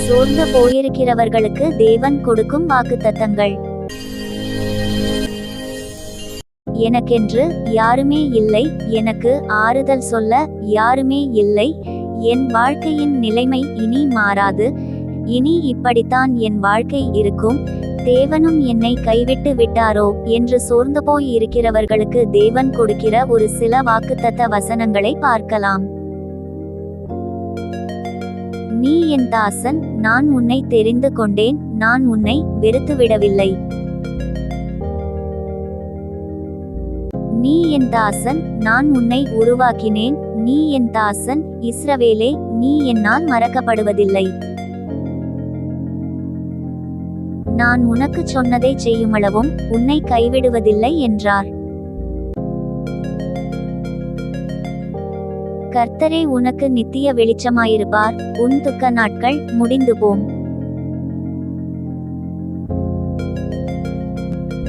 சோர்ந்து போயிருக்கிறவர்களுக்கு தேவன் கொடுக்கும் வாக்குத்தத்தங்கள். எனக்கென்று யாருமே இல்லை, எனக்கு ஆறுதல் சொல்ல யாருமே இல்லை. என் வாழ்க்கையின் நிலைமை இனி மாறாது, இனி இப்படித்தான் என் வாழ்க்கை இருக்கும். தேவனும் என்னை கைவிட்டு விட்டாரோ என்று சோர்ந்து போய் இருக்கிறவர்களுக்கு தேவன் கொடுக்கிற ஒரு சில வாக்குத்தத்த வசனங்களை பார்க்கலாம். நீ என் தாசன், நான் உன்னை தெரிந்து கொண்டேன், நான் உன்னை வெறுத்துவிடவில்லை. நீ என் தாசன், நான் உன்னை உருவாக்கினேன், நீ என் தாசன் இஸ்ரவேலே, நீ என்னால் மறக்கப்படுவதில்லை. நான் உனக்கு சொன்னதை செய்யுமளவும் உன்னை கைவிடுவதில்லை என்றார். கர்த்தரே உனக்கு நித்திய வெளிச்சமாயிருப்பார், உன் துக்க நாட்கள் முடிந்து போம்.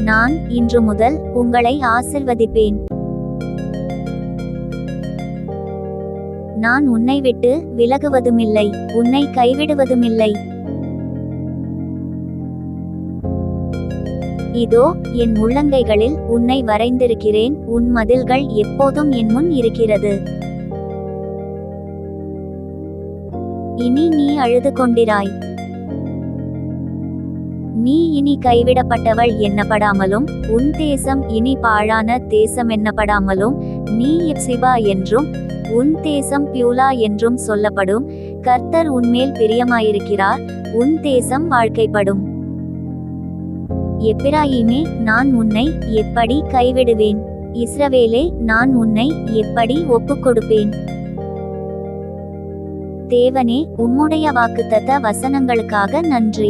நான் இன்று முதல் உங்களை ஆசிர்வதிப்பேன். நான் உன்னை விட்டு விலகுவதுமில்லை, உன்னை கைவிடுவதுமில்லை. இதோ என் உள்ளங்கைகளில் உன்னை வரைந்திருக்கிறேன், உன் மதில்கள் எப்போதும் என் முன் இருக்கிறது. இனி நீ அழுது கொண்டிராய். நீ இனி கைவிடப்பட்டவள் எண்ணப்படாமலும் உன் தேசம் இனி பாழான தேசம் எண்ணப்படாமலும் நீ எப்சிபா என்றும் உன் தேசம் பியூலா என்றும் சொல்லப்படும். கர்த்தர் உன்மேல் பிரியமாயிருக்கிறார், உன் தேசம் வாழ்க்கைப்படும். எப்பிராயீமே, நான் உன்னை எப்படி கைவிடுவேன்? இஸ்ரவேலே, நான் உன்னை எப்படி ஒப்புக்கொடுப்பேன்? தேவனே, உம்முடைய வாக்குத்தத்த வசனங்களுக்காக நன்றி.